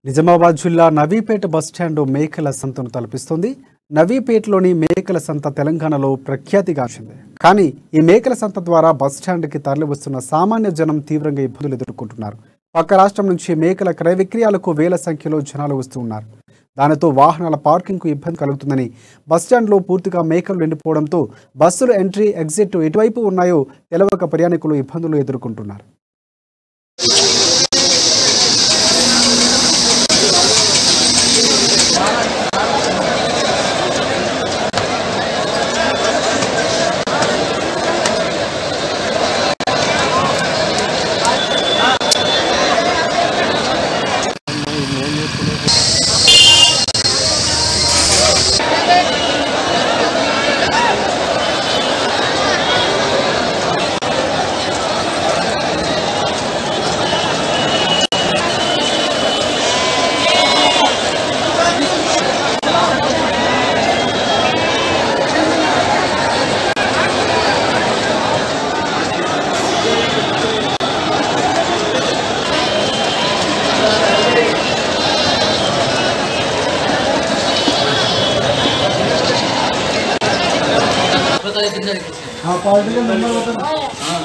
నిజామాబాద్ జిల్లా నవీపేట బస్టాండ్ మేకల సంతను తలపిస్తుంది. నవీపేటలోని మేకల సంత తెలంగాణలో ప్రఖ్యాతిగాంచింది. కానీ ఈ మేకల సంత ద్వారా బస్టాండ్కి తరలివస్తున్న సామాన్య జనం తీవ్రంగా ఇబ్బందులు ఎదుర్కొంటున్నారు. పక్క రాష్ట్రం నుంచి మేకల క్రయ విక్రయాలకు వేల సంఖ్యలో జనాలు వస్తూ ఉన్నారు. దానితో వాహనాల పార్కింగ్కు ఇబ్బంది కలుగుతుందని బస్టాండ్లో పూర్తిగా మేకలు నిండిపోవడంతో బస్సులు ఎంట్రీ ఎగ్జిట్ ఎటువైపు ఉన్నాయో తెలవక ప్రయాణికులు ఇబ్బందులు ఎదుర్కొంటున్నారు. हाँ पार्टी का नंबर बता